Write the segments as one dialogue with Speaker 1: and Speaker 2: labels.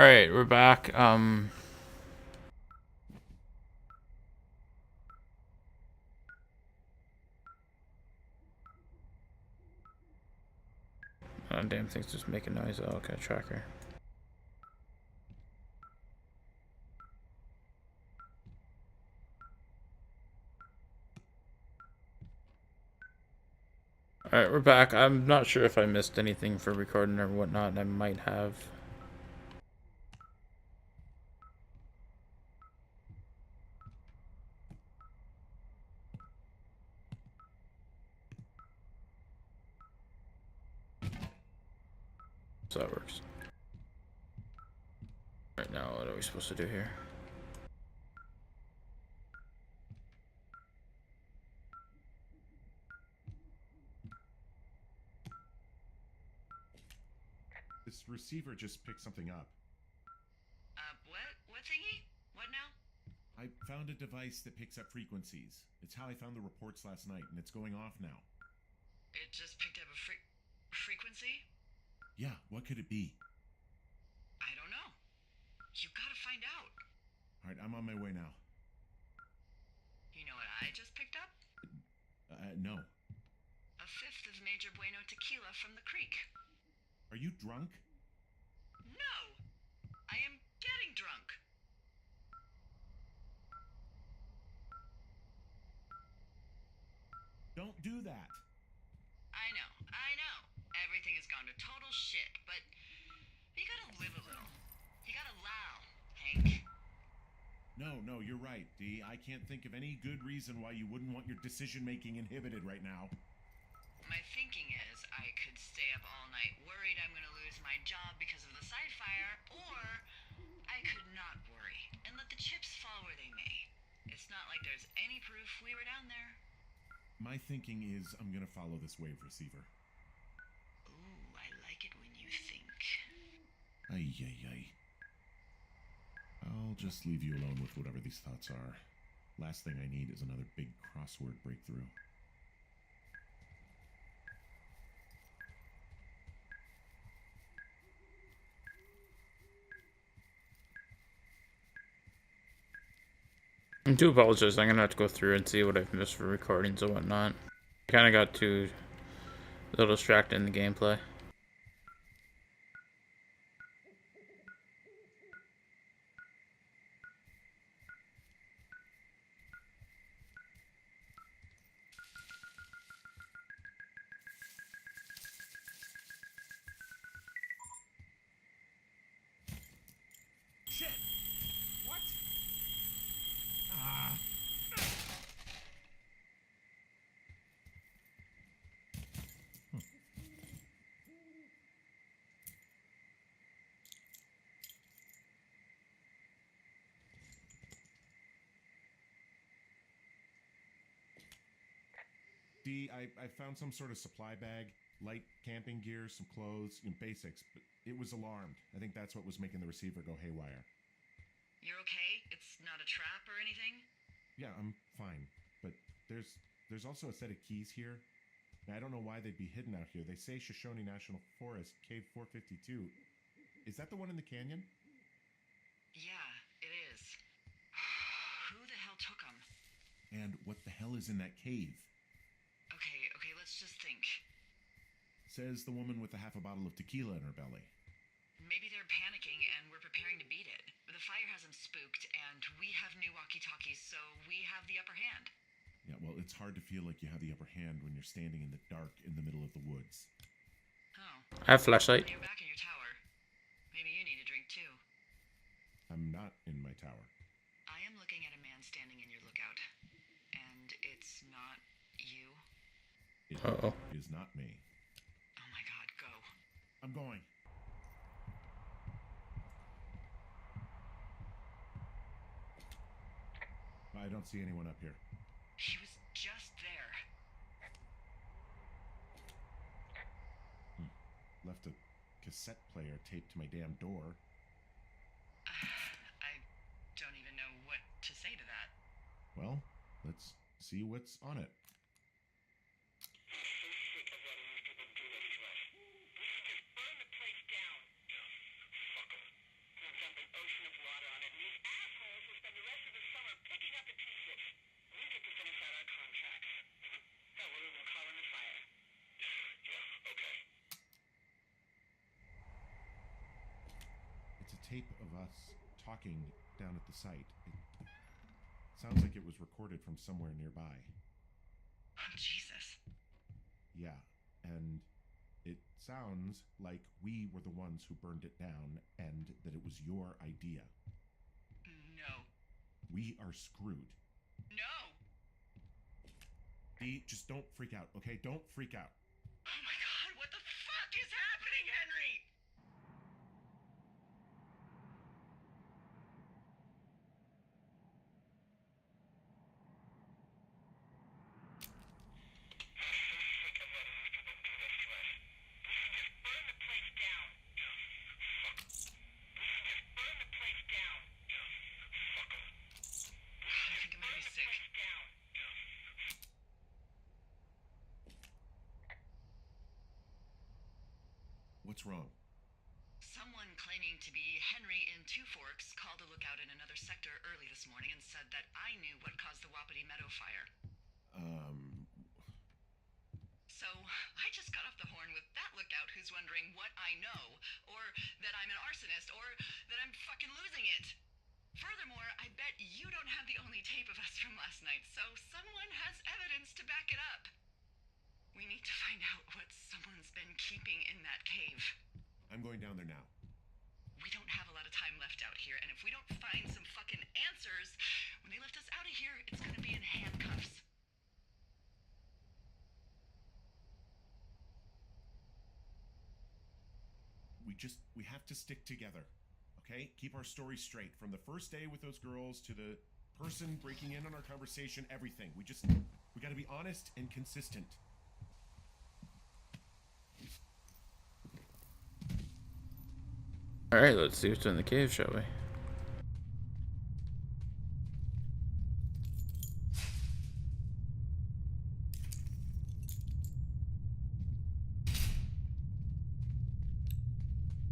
Speaker 1: Alright, we're back. Oh, damn thing's just making noise. Oh, okay, tracker. Alright, we're back. I'm not sure if I missed anything for recording or whatnot. I might have. So that works. Right now, what are we supposed to do here?
Speaker 2: This receiver just picked something up.
Speaker 3: What? What thingy? What now?
Speaker 2: I found a device that picks up frequencies. It's how I found the reports last night, and it's going off now.
Speaker 3: It just picked up a frequency?
Speaker 2: Yeah, what could it be?
Speaker 3: I don't know. You gotta find out.
Speaker 2: Alright, I'm on my way now.
Speaker 3: You know what I just picked up?
Speaker 2: No.
Speaker 3: A fifth of Major Bueno tequila from the creek.
Speaker 2: Are you drunk?
Speaker 3: No! I am getting drunk.
Speaker 2: Don't do that!
Speaker 3: I know. Everything has gone to total shit, but you gotta live a little. You gotta allow, Hank.
Speaker 2: No, you're right, Dee. I can't think of any good reason why you wouldn't want your decision-making inhibited right now.
Speaker 3: My thinking is I could stay up all night worried I'm gonna lose my job because of the side fire, or I could not worry and let the chips fall where they may. It's not like there's any proof we were down there.
Speaker 2: My thinking is I'm gonna follow this wave receiver.
Speaker 3: Ooh, I like it when you think.
Speaker 2: Ay. I'll just leave you alone with whatever these thoughts are. Last thing I need is another big crossword breakthrough.
Speaker 1: I do apologize. I'm gonna have to go through and see what I've missed for recordings and whatnot. I kind of got too a little distracted in the gameplay.
Speaker 2: Shit! What? Ah! Dee, I found some sort of supply bag, light camping gear, some clothes, basics, but it was alarmed. I think that's what was making the receiver go haywire.
Speaker 3: You're okay? It's not a trap or anything?
Speaker 2: Yeah, I'm fine, but there's also a set of keys here. Now, I don't know why they'd be hidden out here. They say Shoshone National Forest, Cave 452. Is that the one in the canyon?
Speaker 3: Yeah, it is. Who the hell took them?
Speaker 2: And what the hell is in that cave?
Speaker 3: Okay, let's just think.
Speaker 2: Says the woman with a half a bottle of tequila in her belly.
Speaker 3: Maybe they're panicking and we're preparing to beat it. The fire has them spooked, and we have new walkie-talkies, so we have the upper hand.
Speaker 2: Yeah, well, it's hard to feel like you have the upper hand when you're standing in the dark in the middle of the woods.
Speaker 3: Oh.
Speaker 1: I have flashlight.
Speaker 3: You're back in your tower. Maybe you need a drink too.
Speaker 2: I'm not in my tower.
Speaker 3: I am looking at a man standing in your lookout. And it's not you.
Speaker 2: It is not me.
Speaker 3: Oh my god, go.
Speaker 2: I'm going. I don't see anyone up here.
Speaker 3: He was just there.
Speaker 2: Left a cassette player taped to my damn door.
Speaker 3: I don't even know what to say to that.
Speaker 2: Well, let's see what's on it. tape of us talking down at the site. It sounds like it was recorded from somewhere nearby.
Speaker 3: Oh, Jesus.
Speaker 2: Yeah, and it sounds like we were the ones who burned it down and that it was your idea.
Speaker 3: No.
Speaker 2: We are screwed.
Speaker 3: No!
Speaker 2: Dee, just don't freak out, okay? Don't freak out.
Speaker 3: Oh my god, what the fuck is happening, Henry?
Speaker 2: What's wrong?
Speaker 3: Someone claiming to be Henry in Two Forks called a lookout in another sector early this morning and said that I knew what caused the Wapiti Meadow fire. So I just got off the horn with that lookout who's wondering what I know, or that I'm an arsonist, or that I'm fucking losing it. Furthermore, I bet you don't have the only tape of us from last night, so someone has evidence to back it up. We need to find out what someone's been keeping in that cave.
Speaker 2: I'm going down there now.
Speaker 3: We don't have a lot of time left out here, and if we don't find some fucking answers, when they lift us out of here, it's gonna be in handcuffs.
Speaker 2: We have to stick together, okay? Keep our story straight. From the first day with those girls to the person breaking in on our conversation, everything. We gotta be honest and consistent.
Speaker 1: Alright, let's see what's in the cave, shall we?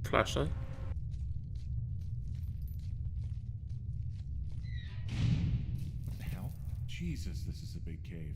Speaker 1: Flashlight?
Speaker 2: What the hell? Jesus, this is a big cave.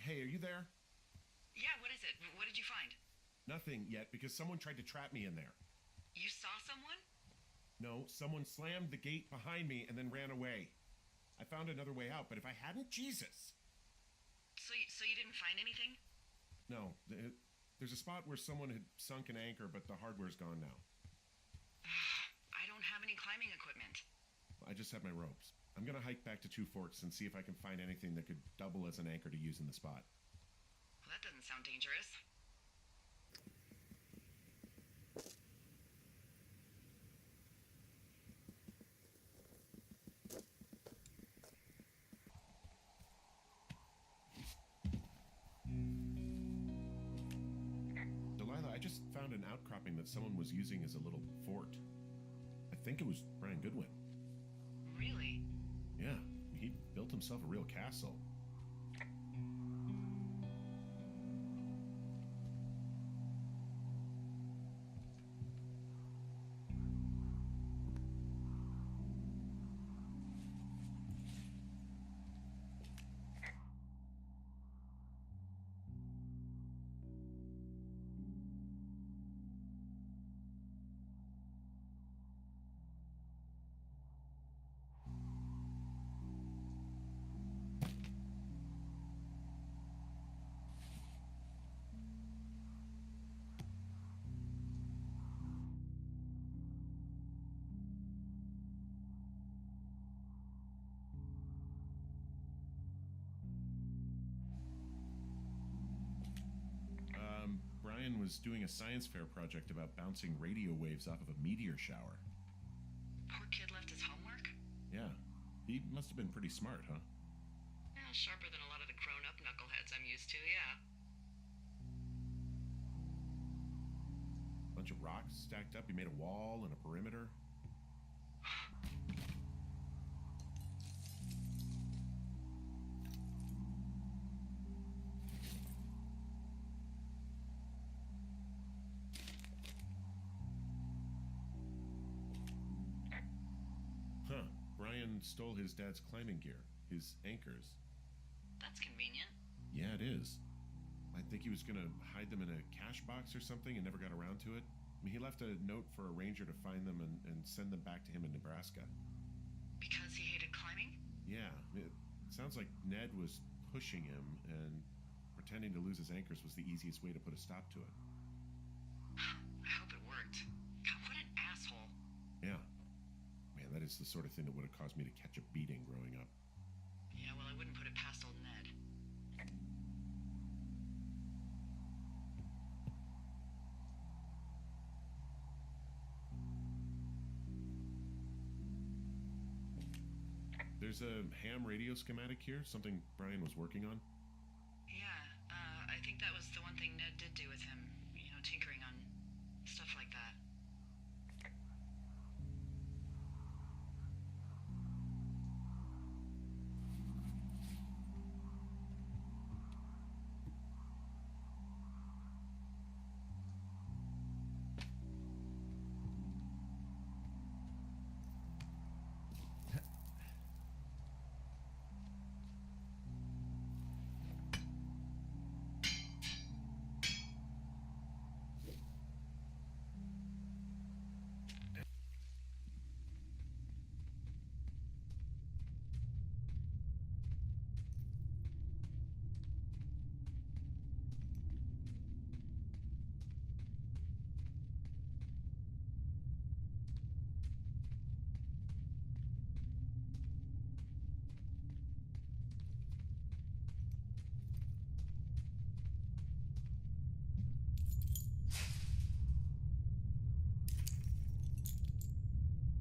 Speaker 2: Hey, are you there?
Speaker 3: Yeah, what is it? What did you find?
Speaker 2: Nothing yet, because someone tried to trap me in there.
Speaker 3: You saw someone?
Speaker 2: No, someone slammed the gate behind me and then ran away. I found another way out, but if I hadn't, Jesus!
Speaker 3: So you didn't find anything?
Speaker 2: No, there's a spot where someone had sunk an anchor, but the hardware's gone now.
Speaker 3: I don't have any climbing equipment.
Speaker 2: I just have my ropes. I'm gonna hike back to Two Forks and see if I can find anything that could double as an anchor to use in the spot.
Speaker 3: Well, that doesn't sound dangerous.
Speaker 2: Delilah, I just found an outcropping that someone was using as a little fort. I think it was Brian Goodwin.
Speaker 3: Really?
Speaker 2: Yeah, he built himself a real castle. Brian was doing a science fair project about bouncing radio waves off of a meteor shower.
Speaker 3: Poor kid left his homework?
Speaker 2: Yeah, he must have been pretty smart, huh?
Speaker 3: Yeah, sharper than a lot of the grown-up knuckleheads I'm used to, yeah.
Speaker 2: Bunch of rocks stacked up. He made a wall and a perimeter. Huh. Brian stole his dad's climbing gear, his anchors.
Speaker 3: That's convenient.
Speaker 2: Yeah, it is. I think he was gonna hide them in a cash box or something and never got around to it. I mean, he left a note for a ranger to find them and send them back to him in Nebraska.
Speaker 3: Because he hated climbing?
Speaker 2: Yeah, it sounds like Ned was pushing him, and pretending to lose his anchors was the easiest way to put a stop to it.
Speaker 3: I hope it worked. God, what an asshole.
Speaker 2: Yeah. Man, that is the sort of thing that would have caused me to catch a beating growing up.
Speaker 3: Yeah, well, I wouldn't put it past old Ned.
Speaker 2: There's a ham radio schematic here, something Brian was working on.
Speaker 3: Yeah, I think that was the one thing Ned did do with him. You know, tinkering on stuff like that.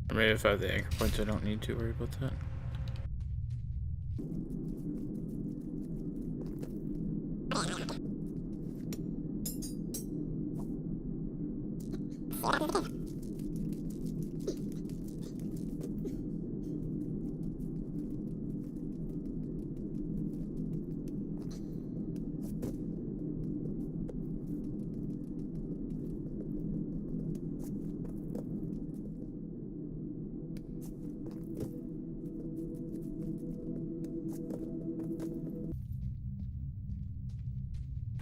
Speaker 1: Or maybe if I have the anchor points, I don't need to worry about that.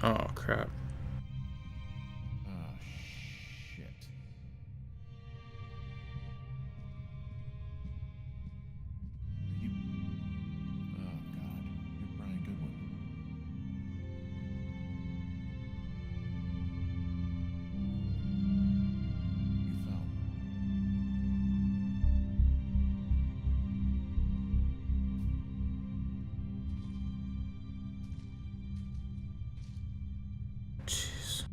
Speaker 1: Oh crap.
Speaker 2: Ah, shit. You... Oh, God. You're Brian Goodwin. You fell.
Speaker 1: Jeez.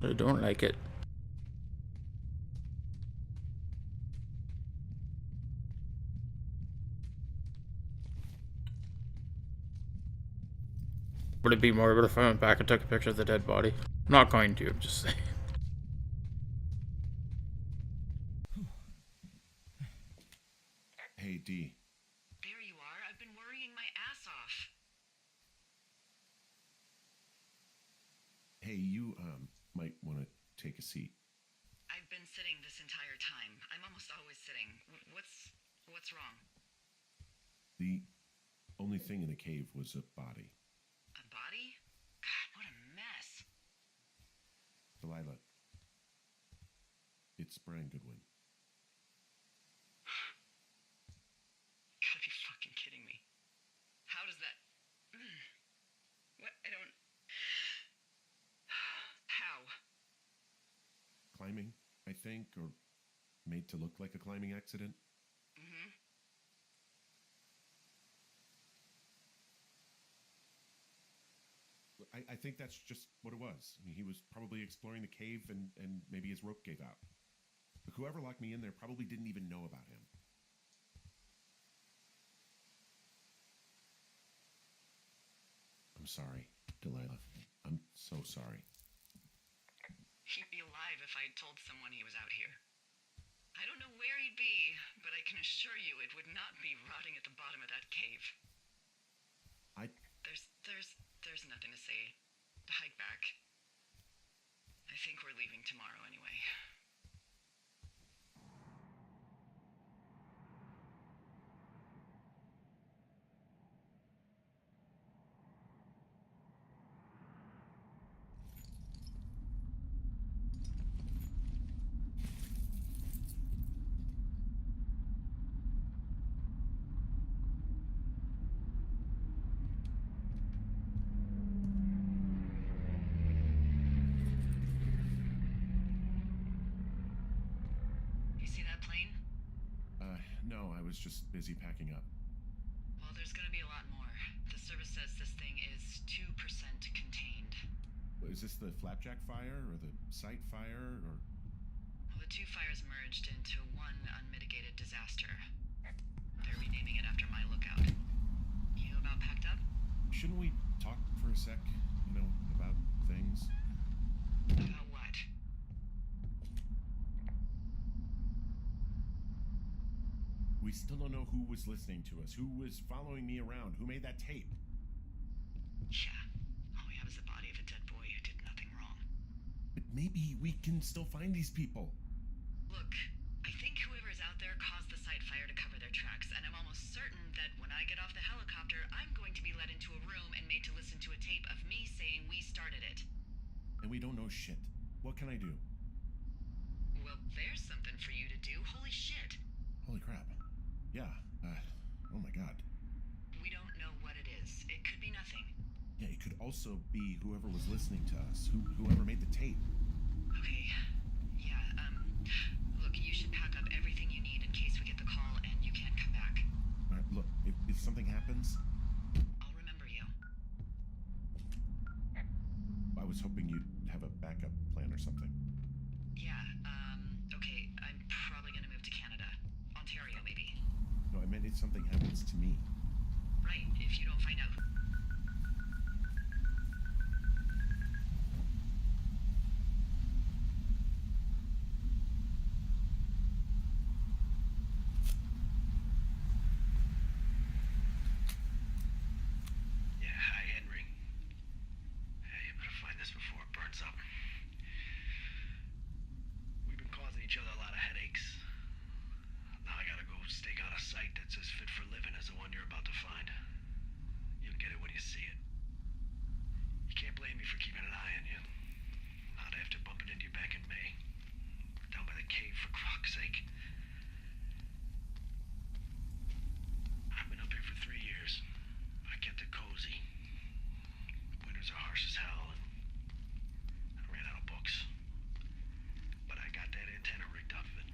Speaker 1: I don't like it. Would it be more if I went back and took a picture of the dead body? I'm not going to, I'm just saying.
Speaker 2: Hey, D.
Speaker 3: There you are. I've been worrying my ass off.
Speaker 2: Hey, you, might want to take a seat.
Speaker 3: I've been sitting this entire time. I'm almost always sitting. What's wrong?
Speaker 2: The only thing in the cave was a body.
Speaker 3: A body? God, what a mess.
Speaker 2: Delilah. It's Brian Goodwin.
Speaker 3: Gotta be fucking kidding me. How does that... What? I don't... How?
Speaker 2: Climbing, I think, or made to look like a climbing accident?
Speaker 3: Mm-hmm.
Speaker 2: I think that's just what it was. I mean, he was probably exploring the cave and maybe his rope gave out. But whoever locked me in there probably didn't even know about him. I'm sorry, Delilah. I'm so sorry.
Speaker 3: He'd be alive if I'd told someone he was out here. I don't know where he'd be, but I can assure you it would not be rotting at the bottom of that cave. There's nothing to say. Hike back. I think we're leaving tomorrow anyway. You see that plane?
Speaker 2: No, I was just busy packing up.
Speaker 3: Well, there's gonna be a lot more. The service says this thing is 2% contained.
Speaker 2: Is this the Flapjack fire or the site fire or...
Speaker 3: Well, the two fires merged into one unmitigated disaster. They're renaming it after my lookout. You about packed up?
Speaker 2: Shouldn't we talk for a sec, about things?
Speaker 3: About what?
Speaker 2: We still don't know who was listening to us, who was following me around, who made that tape.
Speaker 3: Yeah. All we have is the body of a dead boy who did nothing wrong.
Speaker 2: But maybe we can still find these people.
Speaker 3: Look, I think whoever's out there caused the site fire to cover their tracks, and I'm almost certain that when I get off the helicopter, I'm going to be led into a room and made to listen to a tape of me saying we started it.
Speaker 2: And we don't know shit. What can I do?
Speaker 3: Well, there's something for you to do. Holy shit.
Speaker 2: Holy crap. Yeah, oh my god.
Speaker 3: We don't know what it is. It could be nothing.
Speaker 2: Yeah, it could also be whoever was listening to us, whoever made the tape.
Speaker 3: Okay. Yeah, look, you should pack up everything you need in case we get the call and you can't come back.
Speaker 2: All right, look, if something happens...
Speaker 3: I'll remember you.
Speaker 2: I was hoping you'd have a backup plan or something.
Speaker 3: Yeah, okay, I'm probably gonna move to Canada. Ontario, maybe.
Speaker 2: No, I meant if something happens to me.
Speaker 3: Right, if you don't find out.
Speaker 4: Yeah, hi, Henry. Hey, you better find this before it burns up. We've been causing each other a lot of headaches. Now I gotta go stake out a site that's as fit for living as the one you're about to find. You'll get it when you see it. You can't blame me for keeping an eye on you. Not after bumping into you back in May. Down by the cave, for fuck's sake. I've been up here for 3 years. I kept it cozy. Winters are harsh as hell, and I ran out of books. But I got that antenna rigged up, and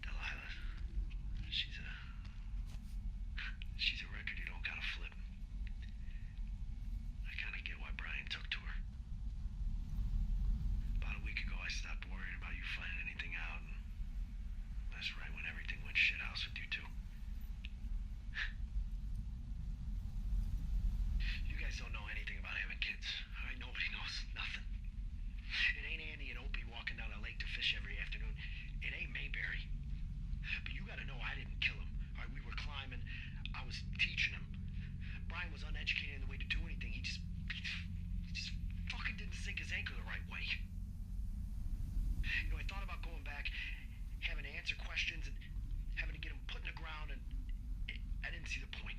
Speaker 4: Delilah, she's a record you don't gotta flip. I kinda get why Brian took to her. About a week ago, I stopped worrying about you finding anything out, and that's right when everything went shithouse with you two. You guys don't know anything about having kids. All right, nobody knows nothing. It ain't Andy and Opie walking down the lake to fish every afternoon. It ain't Mayberry. But you gotta know I didn't kill him. All right, we were climbing. I was teaching him. Brian was uneducated in the way to do anything. He just fucking didn't sink his anchor the right way. I thought about going back, having to answer questions, and having to get him put in the ground, and I didn't see the point.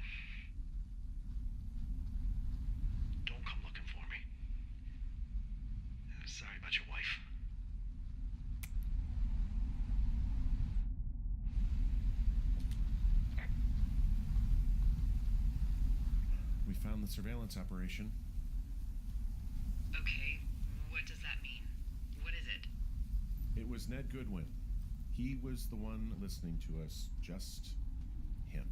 Speaker 4: Don't come looking for me. Sorry about your wife.
Speaker 2: We found the surveillance operation.
Speaker 3: Okay, what does that mean? What is it?
Speaker 2: It was Ned Goodwin. He was the one listening to us, just him.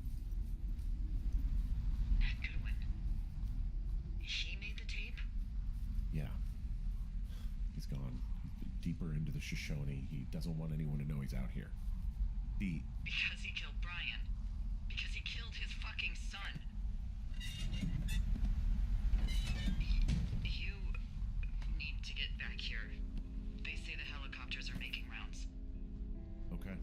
Speaker 3: Goodwin. He made the tape?
Speaker 2: Yeah. He's gone deeper into the Shoshone. He doesn't want anyone to know he's out here.
Speaker 3: Because he killed Brian. Because he killed his fucking son. You need to get back here. They say the helicopters are making rounds.
Speaker 2: Okay.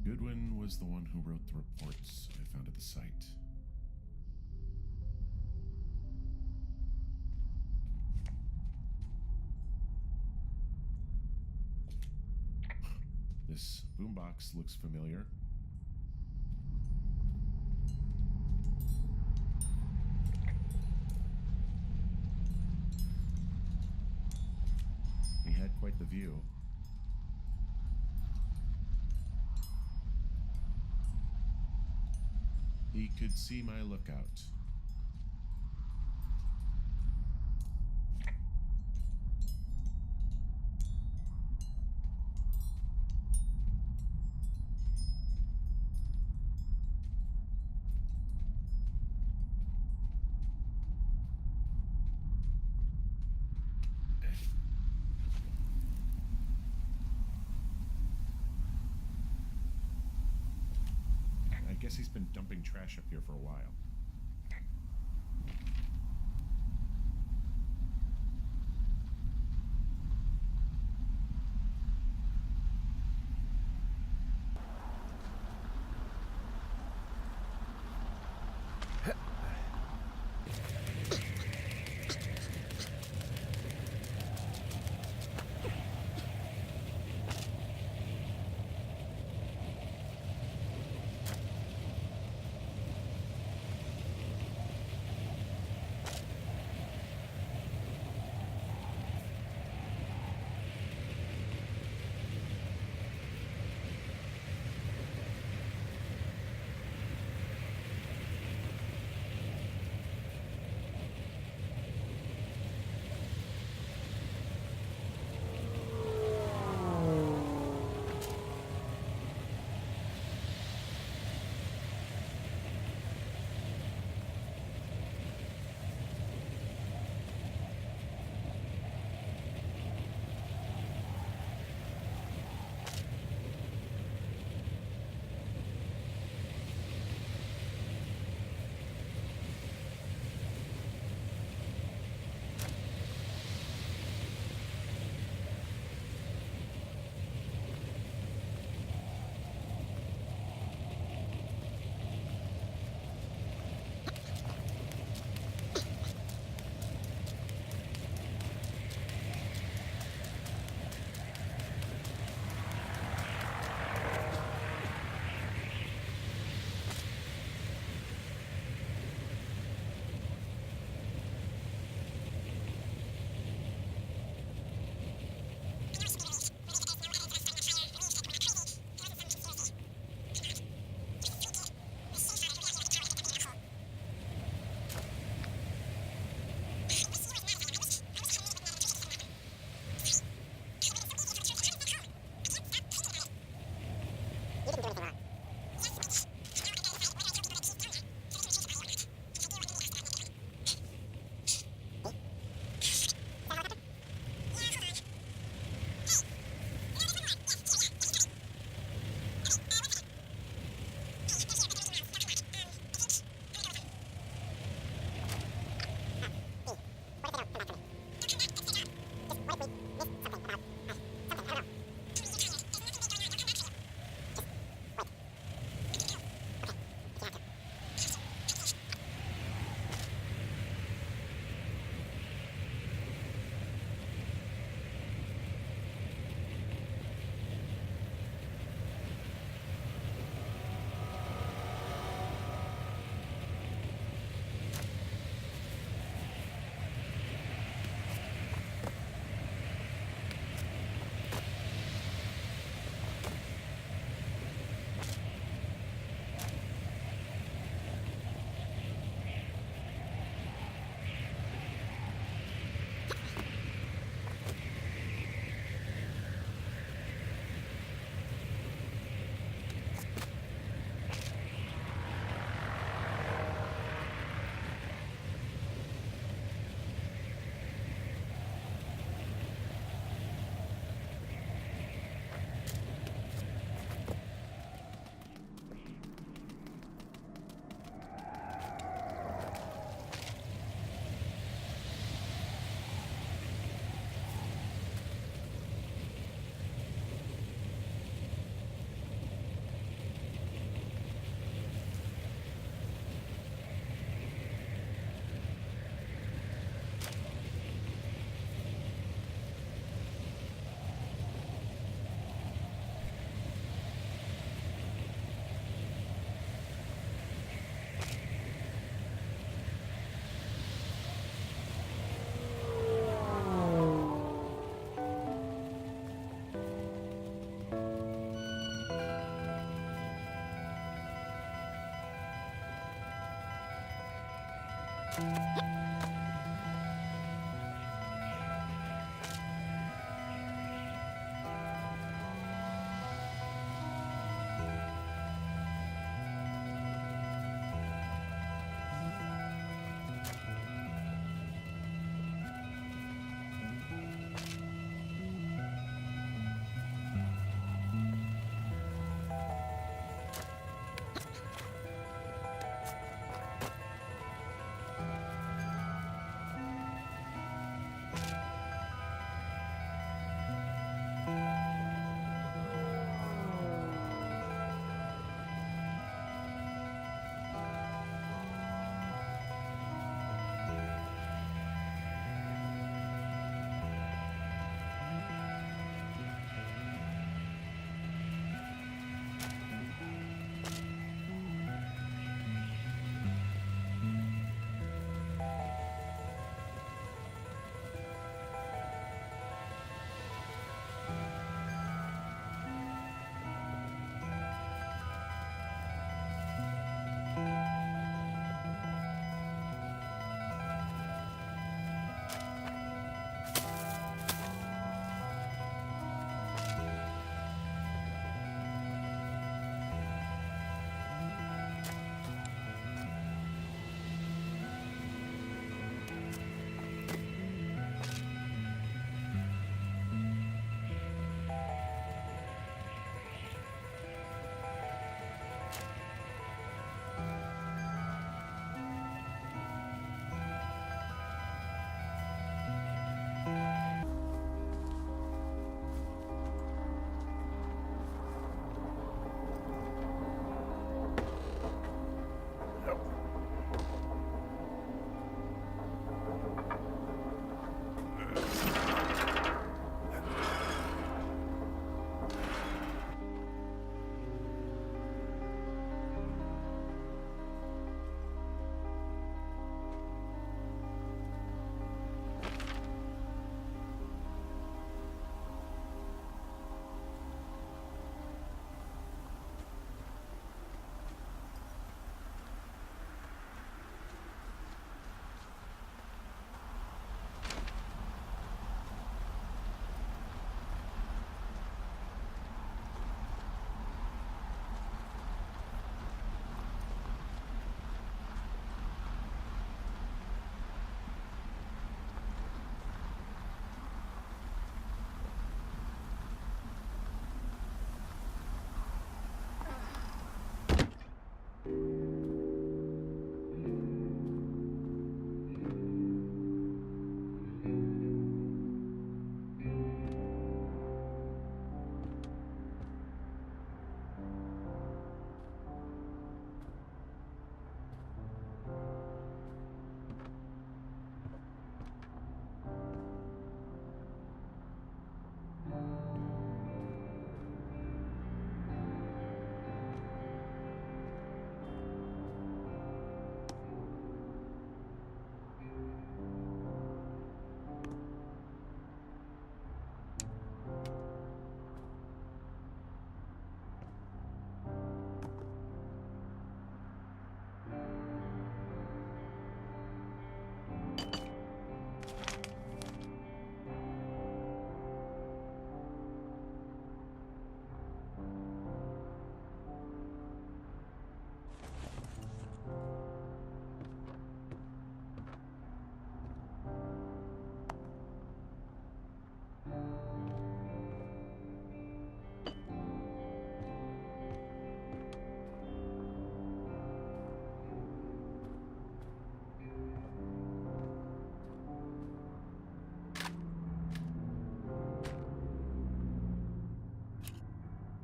Speaker 2: Goodwin was the one who wrote the reports I found at the site. This boombox looks familiar. He had quite the view. He could see my lookout. I guess he's been dumping trash up here for a while.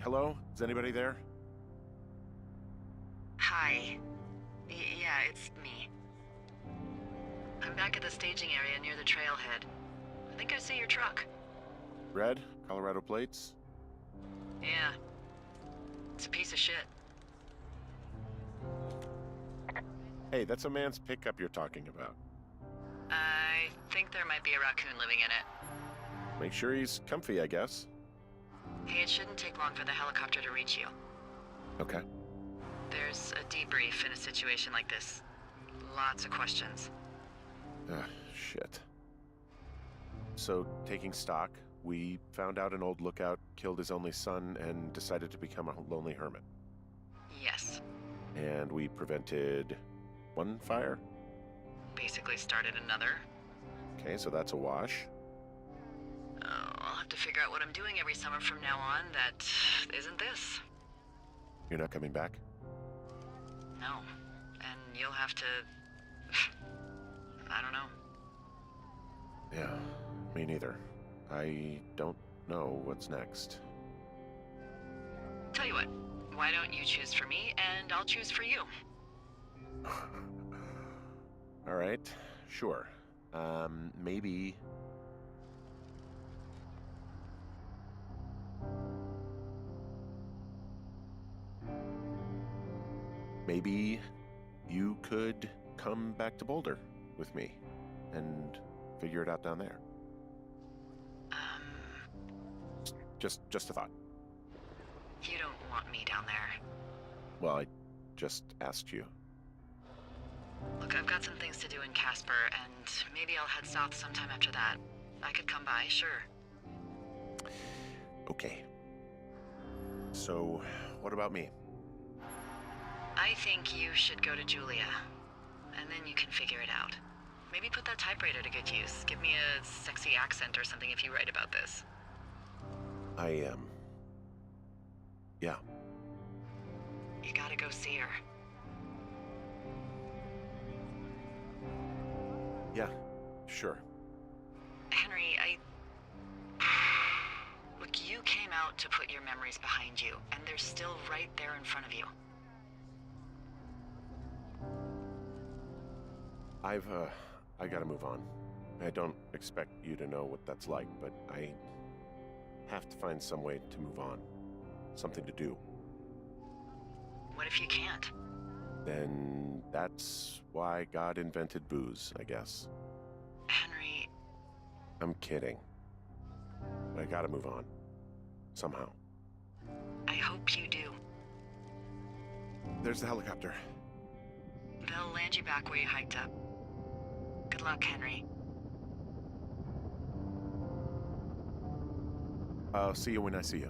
Speaker 2: Hello? Is anybody there?
Speaker 3: Hi. Yeah, it's me. I'm back at the staging area near the trailhead. I think I see your truck.
Speaker 2: Red? Colorado plates?
Speaker 3: Yeah. It's a piece of shit.
Speaker 2: Hey, that's a man's pickup you're talking about.
Speaker 3: I think there might be a raccoon living in it.
Speaker 2: Make sure he's comfy, I guess.
Speaker 3: Hey, it shouldn't take long for the helicopter to reach you.
Speaker 2: Okay.
Speaker 3: There's a debrief in a situation like this. Lots of questions.
Speaker 2: Shit. So, taking stock, we found out an old lookout killed his only son and decided to become a lonely hermit.
Speaker 3: Yes.
Speaker 2: And we prevented one fire?
Speaker 3: Basically started another.
Speaker 2: Okay, so that's a wash.
Speaker 3: Oh, I'll have to figure out what I'm doing every summer from now on that isn't this.
Speaker 2: You're not coming back?
Speaker 3: No. And you'll have to... I don't know.
Speaker 2: Yeah, me neither. I don't know what's next.
Speaker 3: Tell you what, why don't you choose for me and I'll choose for you?
Speaker 2: All right, sure. Maybe... Maybe you could come back to Boulder with me and figure it out down there. Just a thought.
Speaker 3: You don't want me down there.
Speaker 2: Well, I just asked you.
Speaker 3: Look, I've got some things to do in Casper, and maybe I'll head south sometime after that. I could come by, sure.
Speaker 2: Okay. So, what about me?
Speaker 3: I think you should go to Julia, and then you can figure it out. Maybe put that typewriter to good use. Give me a sexy accent or something if you write about this.
Speaker 2: Yeah.
Speaker 3: You gotta go see her.
Speaker 2: Yeah, sure.
Speaker 3: Henry, Look, you came out to put your memories behind you, and they're still right there in front of you.
Speaker 2: I gotta move on. I don't expect you to know what that's like, but I have to find some way to move on. Something to do.
Speaker 3: What if you can't?
Speaker 2: Then that's why God invented booze, I guess.
Speaker 3: Henry...
Speaker 2: I'm kidding. But I gotta move on. Somehow.
Speaker 3: I hope you do.
Speaker 2: There's the helicopter.
Speaker 3: They'll land you back where you hiked up. Good luck, Henry.
Speaker 2: I'll see you when I see you.